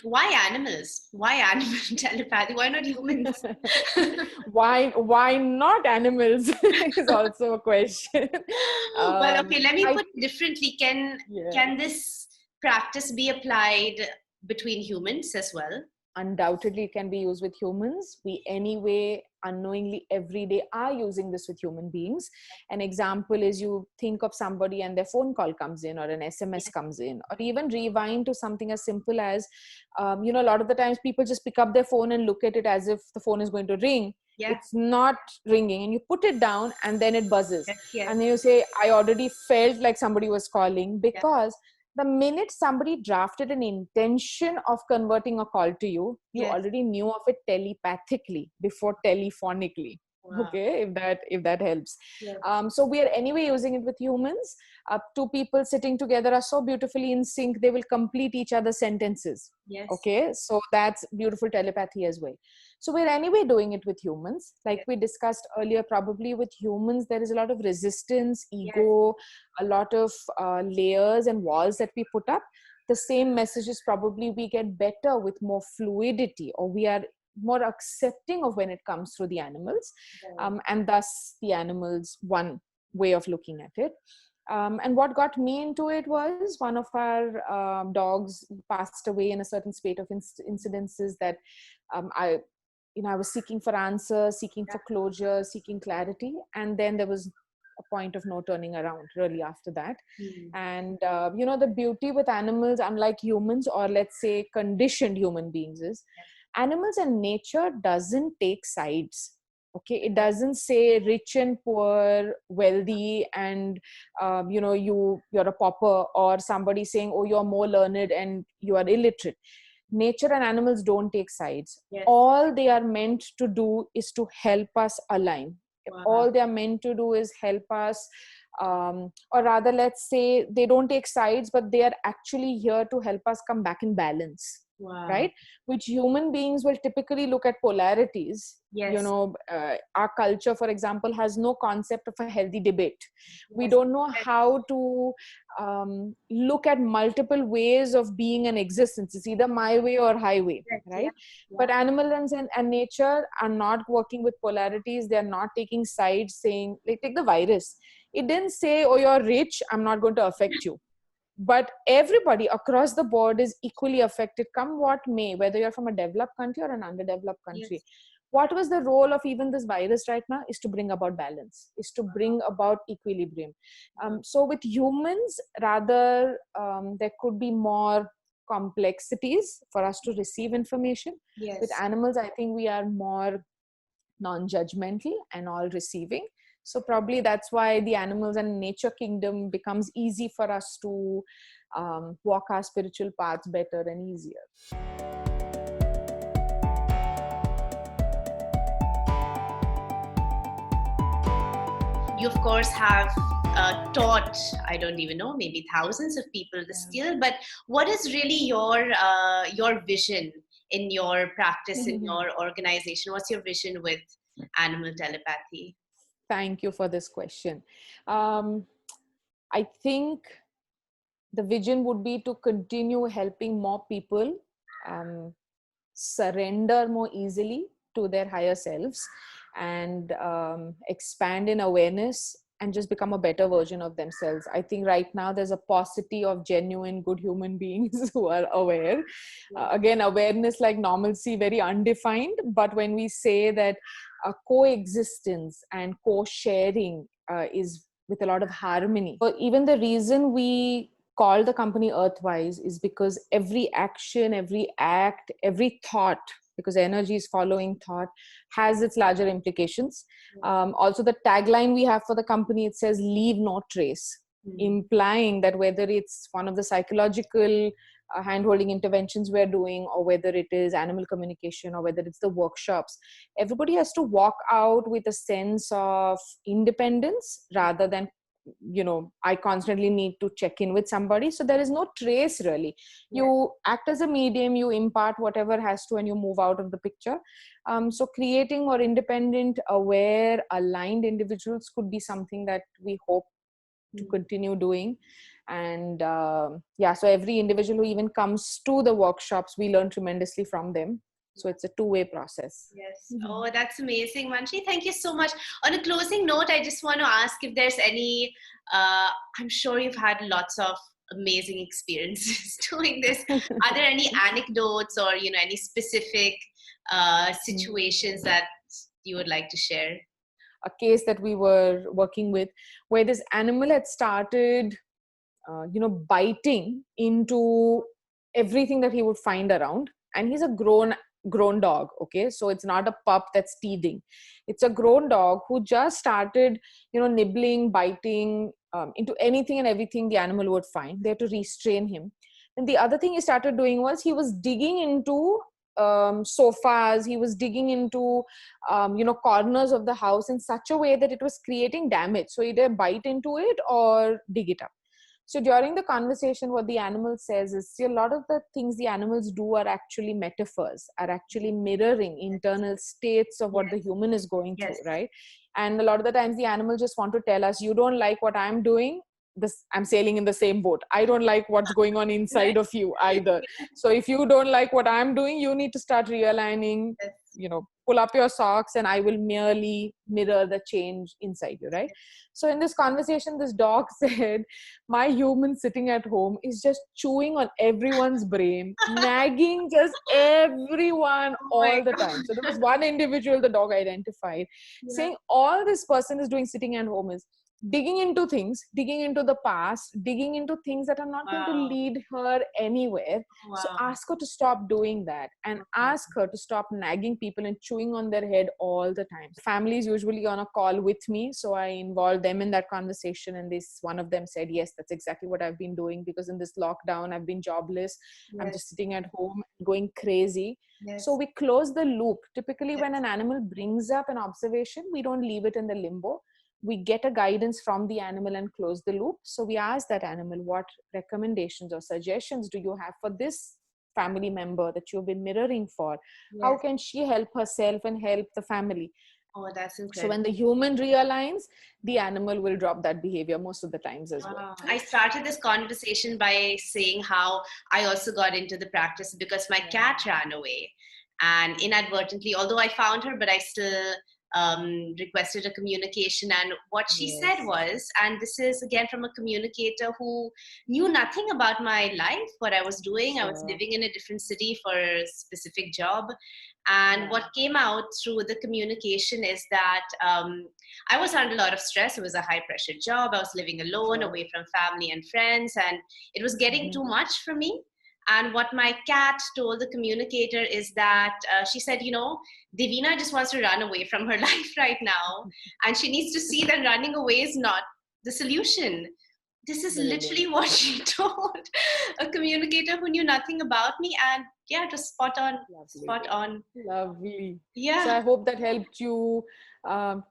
Why animals? Why animal telepathy? Why not humans? Why not animals is also a question. Well, okay, let me I put it differently. Yeah. Can this practice be applied between humans as well? Undoubtedly it can be used with humans. We anyway unknowingly every day are using this with human beings. An example is you think of somebody and their phone call comes in or an SMS Yes. comes in, or even rewind to something as simple as a lot of the times people just pick up their phone and look at it as if the phone is going to ring. Yeah. It's not ringing, and you put it down and then it buzzes, Yes. Yes. and then you say, I already felt like somebody was calling, Yeah. because the minute somebody drafted an intention of converting a call to you, you Yes. already knew of it telepathically before telephonically. Wow. Okay, if that helps. Yes. So we are anyway using it with humans. Two people sitting together are so beautifully in sync, they will complete each other's sentences. Yes. Okay, so that's beautiful telepathy as well. So we're anyway doing it with humans. Like Yes. we discussed earlier, probably with humans there is a lot of resistance, Yes. ego, a lot of layers and walls that we put up. The same messages probably we get better with more fluidity, or we are more accepting of when it comes through the animals. Right. And thus the animals, one way of looking at it. And what got me into it was one of our dogs passed away in a certain spate of incidences that I was seeking for answers, seeking for closure, seeking clarity, and then there was a point of no turning around really after that. Hmm. And the beauty with animals, unlike humans, or let's say conditioned human beings, is animals and nature doesn't take sides. Okay, it doesn't say rich and poor, wealthy and you're a pauper, or somebody saying, oh, you're more learned and you are illiterate. Nature and animals don't take sides. Yes. All they are meant to do is to help us align. Wow. All they are meant to do is help us, or rather, let's say they don't take sides, but they are actually here to help us come back in balance. Wow. Right? Which human beings will typically look at polarities. Yes. Our culture, for example, has no concept of a healthy debate. We Yes. don't know how to look at multiple ways of being an existence. It's either my way or highway, Yes. right? Yeah. But Yeah. animals and nature are not working with polarities. They're not taking sides, saying, like, take the virus. It didn't say, oh, you're rich, I'm not going to affect you. But everybody across the board is equally affected, come what may, whether you're from a developed country or an underdeveloped country. Yes. What was the role of even this virus right now is to bring about balance, is to bring about equilibrium. So with humans, rather, there could be more complexities for us to receive information. Yes. With animals, I think we are more non-judgmental and all receiving. So probably that's why the animals and nature kingdom becomes easy for us to walk our spiritual paths better and easier. You of course have taught, I don't even know, maybe thousands of people the skill, but what is really your vision in your practice, in your organization? What's your vision with animal telepathy? Thank you for this question. I think the vision would be to continue helping more people surrender more easily to their higher selves, and expand in awareness and just become a better version of themselves. I think right now there's a paucity of genuine good human beings who are aware. Again, awareness, like normalcy, very undefined. But when we say that coexistence and co-sharing is with a lot of harmony. So even the reason we call the company Earthwise is because every action, every act, every thought, because energy is following thought, has its larger implications. Also, the tagline we have for the company, it says leave no trace, implying that whether it's one of the psychological hand-holding interventions we're doing, or whether it is animal communication, or whether it's the workshops, everybody has to walk out with a sense of independence rather than, I constantly need to check in with somebody. So there is no trace really. You act as a medium, you impart whatever has to, and you move out of the picture. So creating more independent, aware, aligned individuals could be something that we hope to continue doing. And so every individual who even comes to the workshops, we learn tremendously from them. So it's a two-way process. Yes. Oh, that's amazing, Manjiri. Thank you so much. On a closing note, I just want to ask if there's any, I'm sure you've had lots of amazing experiences doing this. Are there any anecdotes or, any specific situations that you would like to share? A case that we were working with where this animal had started, biting into everything that he would find around. And he's a grown dog. Okay. So it's not a pup that's teething. It's a grown dog who just started, nibbling, biting into anything and everything the animal would find. They had to restrain him. And the other thing he started doing was he was digging into sofas. He was digging into corners of the house in such a way that it was creating damage. So either bite into it or dig it up. So during the conversation, what the animal says is, see, a lot of the things the animals do are actually metaphors, are actually mirroring internal states of what the human is going through, right? And a lot of the times the animals just want to tell us, you don't like what I'm doing, I'm sailing in the same boat. I don't like what's going on inside of you either. So if you don't like what I'm doing, you need to start realigning, pull up your socks, and I will merely mirror the change inside you, right? So in this conversation, this dog said, my human sitting at home is just chewing on everyone's brain, nagging just everyone all the time. So there was one individual the dog identified, saying all this person is doing sitting at home is digging into things, digging into the past, digging into things that are not going to lead her anywhere. So ask her to stop doing that, and ask her to stop nagging people and chewing on their head all the time. Family is usually on a call with me, so I involve them in that conversation. And one of them said, yes, that's exactly what I've been doing, because in this lockdown, I've been jobless. I'm just sitting at home going crazy. So we close the loop. Typically, when an animal brings up an observation, we don't leave it in the limbo. We get a guidance from the animal and close the loop. So we ask that animal, what recommendations or suggestions do you have for this family member that you've been mirroring for? How can she help herself and help the family? Oh, that's incredible. So when the human realigns, the animal will drop that behavior most of the times as well. I started this conversation by saying how I also got into the practice because my cat ran away, and inadvertently, although I found her, but I still requested a communication. And what she said was, and this is again from a communicator who knew nothing about my life, what I was doing. I was living in a different city for a specific job. And what came out through the communication is that I was under a lot of stress. It was a high pressure job. I was living alone, away from family and friends, and it was getting too much for me. And what my cat told the communicator is that she said, Devina just wants to run away from her life right now. And she needs to see that running away is not the solution. This is literally what she told a communicator who knew nothing about me. And yeah, just spot on. Lovely. Spot on. Lovely. Yeah. So I hope that helped you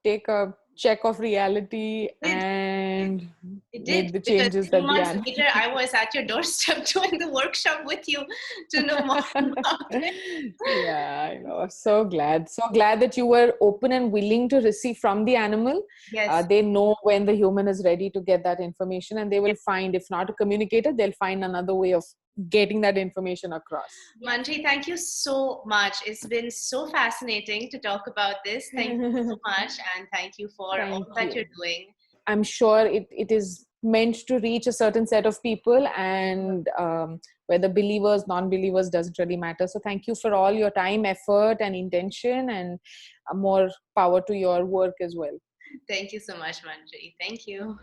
take a check of reality and make the changes that 2 months later, I was at your doorstep doing the workshop with you to know more about it. Yeah, I know. So glad that you were open and willing to receive from the animal. Yes. They know when the human is ready to get that information, and they will find, if not a communicator, they'll find another way of getting that information across. Manjiri, thank you so much. It's been so fascinating to talk about this. Thank you so much, and thank you for all that you're doing. I'm sure it is meant to reach a certain set of people, and whether believers, non-believers, doesn't really matter. So thank you for all your time, effort, and intention, and more power to your work as well. Thank you so much, Manjiri. Thank you.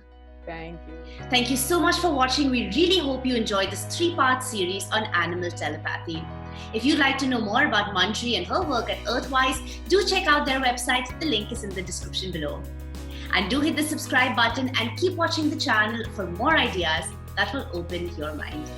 Thank you. Thank you so much for watching. We really hope you enjoyed this 3-part series on animal telepathy. If you'd like to know more about Manjiri and her work at Earthwise, do check out their website. The link is in the description below. And do hit the subscribe button and keep watching the channel for more ideas that will open your mind.